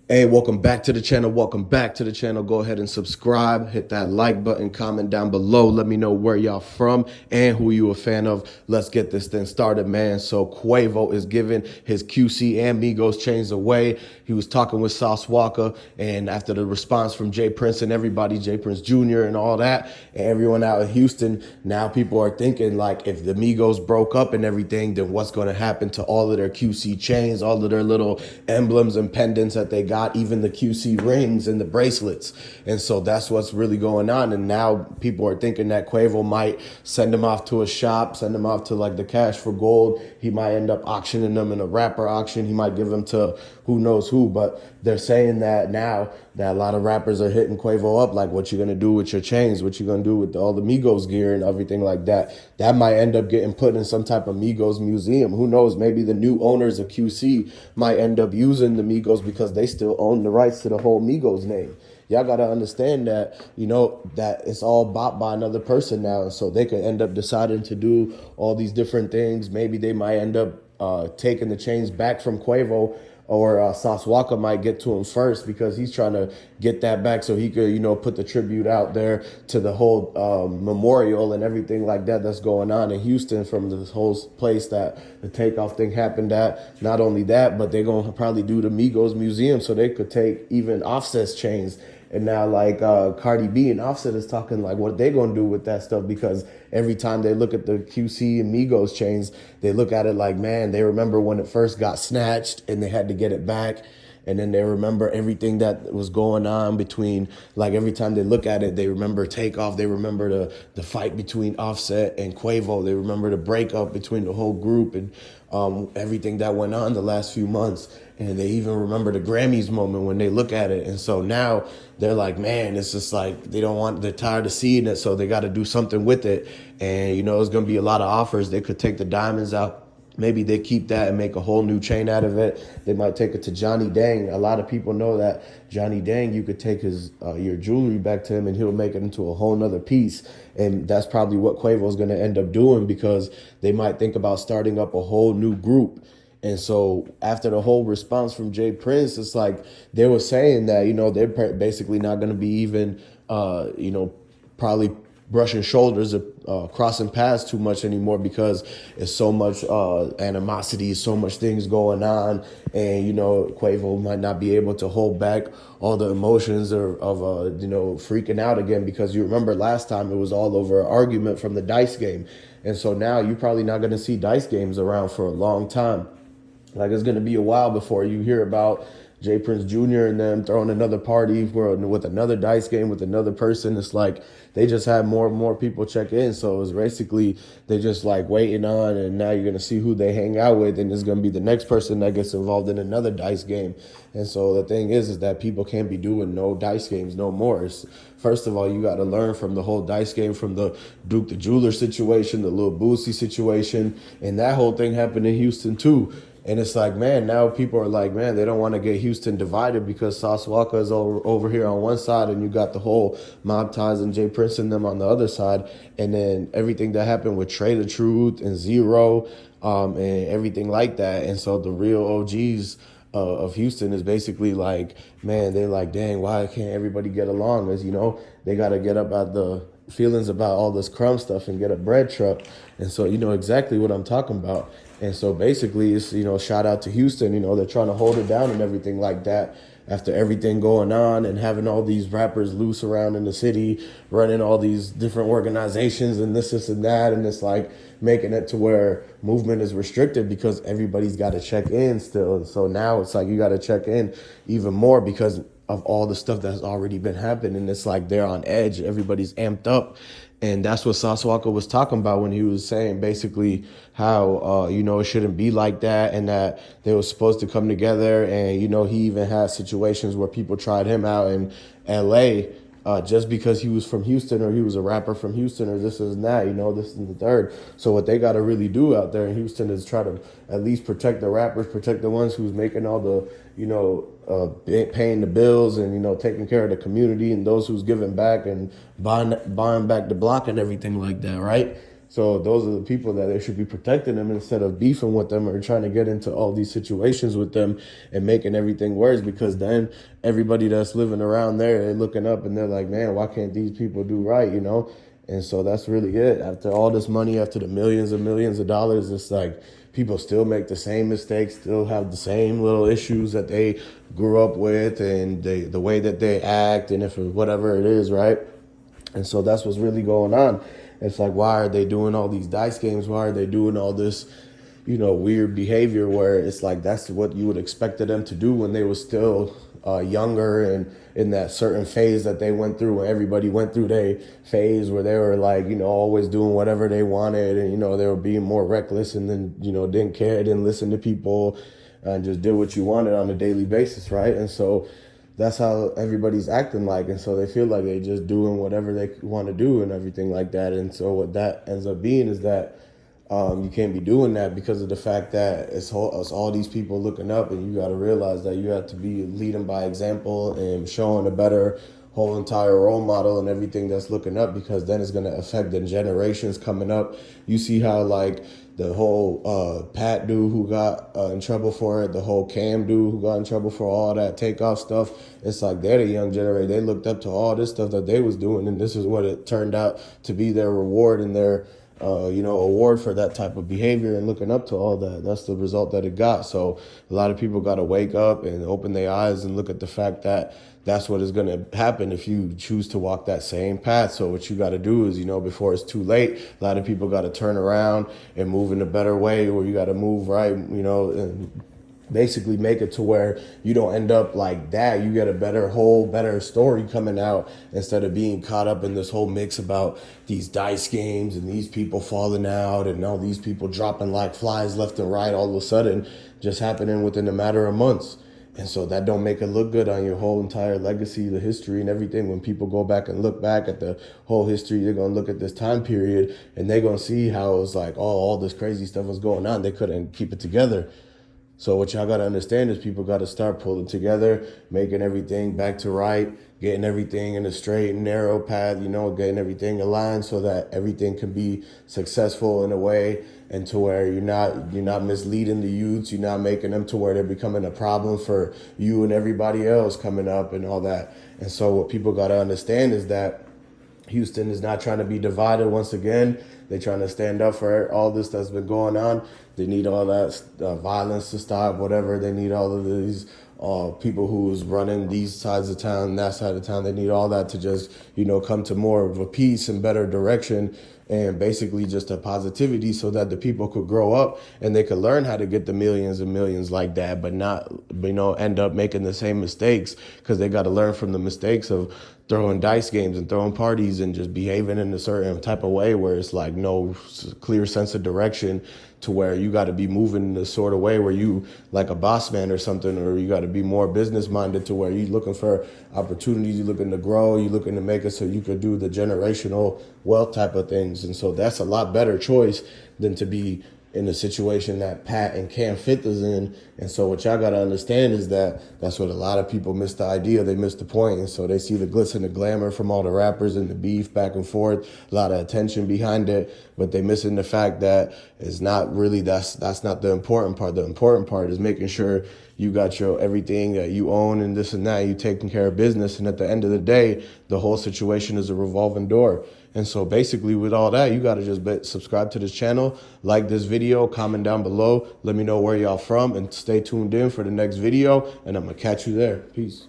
Hey, welcome back to the channel. Welcome back to the channel. Go ahead and subscribe. Hit that like button, comment down below. Let me know where y'all from and who you a fan of. Let's get this thing started, man. So Quavo is giving his QC and Migos chains away. He was talking with Sauce Walka, and after the response from Jay Prince and everybody, Jay Prince Jr. and all that, and everyone out in Houston, now people are thinking like if the Migos broke up and everything, then what's going to happen to all of their QC chains, all of their little emblems and pendants that they got, even the QC rings and the bracelets. And so that's what's really going on. And now people are thinking that Quavo might send them off to a shop, send them off to like the Cash for Gold. He might end up auctioning them in a rapper auction. He might give them to who knows who. But they're saying that now that a lot of rappers are hitting Quavo up, like, what you gonna do with your chains? What you gonna do with all the Migos gear and everything like that? That might end up getting put in some type of Migos museum. Who knows? Maybe the new owners of QC might end up using the Migos because they still own the rights to the whole Migos name. Y'all gotta understand that, that it's all bought by another person now. And so they could end up deciding to do all these different things. Maybe they might end up taking the chains back from Quavo, or Sauce Walka might get to him first because he's trying to get that back so he could, put the tribute out there to the whole memorial and everything like that that's going on in Houston from this whole place that the takeoff thing happened at. Not only that, but they're going to probably do the Migos Museum so they could take even Offset's chains. And now, like, Cardi B and Offset is talking like what they gonna do with that stuff, because every time they look at the QC and Migos chains, they look at it like, man, they remember when it first got snatched and they had to get it back. And then they remember everything that was going on between, like, every time they look at it, they remember Takeoff. They remember the fight between Offset and Quavo. They remember the breakup between the whole group and everything that went on the last few months. And they even remember the Grammys moment when they look at it. And so now they're like, man, it's just like they're tired of seeing it. So they got to do something with it. And, it's going to be a lot of offers. They could take the diamonds out. Maybe they keep that and make a whole new chain out of it. They might take it to Johnny Dang. A lot of people know that Johnny Dang, you could take your jewelry back to him and he'll make it into a whole nother piece. And that's probably what Quavo's going to end up doing, because they might think about starting up a whole new group. And so after the whole response from Jay Prince, it's like they were saying that, they're basically not going to be even, probably brushing shoulders or crossing paths too much anymore, because it's so much animosity, so much things going on. And, Quavo might not be able to hold back all the emotions of freaking out again, because you remember last time it was all over an argument from the dice game. And so now you're probably not going to see dice games around for a long time. Like, it's going to be a while before you hear about Jay Prince Jr. and them throwing another party with another dice game with another person. It's like they just had more and more people check in. So it's basically they just like waiting on, and now you're going to see who they hang out with, and it's going to be the next person that gets involved in another dice game. And so the thing is that people can't be doing no dice games no more. First of all, you got to learn from the whole dice game, from the Duke the Jeweler situation, the Lil Boosie situation, and that whole thing happened in Houston too. And it's like, man, now people are like, man, they don't want to get Houston divided because Sauce Walka is over here on one side, and you got the whole Mob Ties and Jay Prince and them on the other side. And then everything that happened with Trey the Truth and Zero and everything like that. And so the real OGs of Houston is basically like, man, they're like, dang, why can't everybody get along? As they got to get up at the feelings about all this crumb stuff and get a bread truck. And so you know exactly what I'm talking about. And so basically it's, shout out to Houston, they're trying to hold it down and everything like that after everything going on and having all these rappers loose around in the city, running all these different organizations and this and that. And it's like making it to where movement is restricted because everybody's got to check in still. And so now it's like you got to check in even more because of all the stuff that's already been happening. It's like they're on edge. Everybody's amped up. And that's what Sauce Walka was talking about when he was saying basically how, it shouldn't be like that, and that they were supposed to come together. And, he even had situations where people tried him out in L.A. Just because he was from Houston, or he was a rapper from Houston, or this and that, this and the third. So what they got to really do out there in Houston is try to at least protect the rappers, protect the ones who's making all the, paying the bills and, taking care of the community, and those who's giving back and buying back the block and everything like that, right? So those are the people that they should be protecting them instead of beefing with them or trying to get into all these situations with them and making everything worse, because then everybody that's living around there, they're looking up and they're like, man, why can't these people do right, you know? And so that's really it. After all this money, after the millions and millions of dollars, it's like people still make the same mistakes, still have the same little issues that they grew up with, and the way that they act, and if whatever it is, right? And so that's what's really going on. It's like, why are they doing all these dice games? Why are they doing all this, weird behavior where it's like that's what you would expect of them to do when they were still younger and in that certain phase that they went through, when everybody went through their phase where they were like, always doing whatever they wanted, and, they were being more reckless, and then, didn't care, didn't listen to people, and just did what you wanted on a daily basis, right? And so that's how everybody's acting like, and so they feel like they just doing whatever they want to do and everything like that. And so what that ends up being is that you can't be doing that, because of the fact that it's all these people looking up, and you got to realize that you have to be leading by example and showing a better whole entire role model and everything that's looking up, because then it's going to affect the generations coming up. You see how like the whole Pat dude who got in trouble for it, the whole Cam dude who got in trouble for all that takeoff stuff, it's like they're the young generation. They looked up to all this stuff that they was doing, and this is what it turned out to be their reward and their award for that type of behavior and looking up to all that. That's the result that it got. So a lot of people got to wake up and open their eyes and look at the fact that that's what is going to happen if you choose to walk that same path. So what you got to do is, before it's too late, a lot of people got to turn around and move in a better way, or you got to move right, and basically make it to where you don't end up like that. You get a better story coming out, instead of being caught up in this whole mix about these dice games and these people falling out and all these people dropping like flies left and right all of a sudden, just happening within a matter of months. And so that don't make it look good on your whole entire legacy, the history and everything. When people go back and look back at the whole history, they're going to look at this time period and they're going to see how it was like, oh, all this crazy stuff was going on. They couldn't keep it together. So what y'all got to understand is people got to start pulling together, making everything back to right, getting everything in a straight and narrow path, getting everything aligned so that everything can be successful in a way, and to where you're not misleading the youths, you're not making them to where they're becoming a problem for you and everybody else coming up and all that. And so what people got to understand is that Houston is not trying to be divided once again. They're trying to stand up for all this that's been going on. They need all that violence to stop, whatever. They need all of these people who's running these sides of town, that side of town. They need all that to just, come to more of a peace and better direction, and basically just a positivity, so that the people could grow up and they could learn how to get the millions and millions like that, but not, end up making the same mistakes, because they got to learn from the mistakes of throwing dice games and throwing parties and just behaving in a certain type of way where it's like no clear sense of direction, to where you got to be moving in this sort of way where you like a boss man or something, or you got to be more business minded, to where you're looking for opportunities, you're looking to grow, you're looking to make it so you could do the generational wealth type of things. And so that's a lot better choice than to be in the situation that Pat and Cam Fifth is in. And so what y'all got to understand is that that's what a lot of people miss the idea. They miss the point. And so they see the glitz and the glamour from all the rappers and the beef back and forth, a lot of attention behind it, but they missing the fact that it's not really, that's not the important part. The important part is making sure you got your everything that you own and this and that, you taking care of business. And at the end of the day, the whole situation is a revolving door. And so basically with all that, you got to just subscribe to this channel, like this video, comment down below, let me know where y'all from, and stay tuned in for the next video, and I'm going to catch you there. Peace.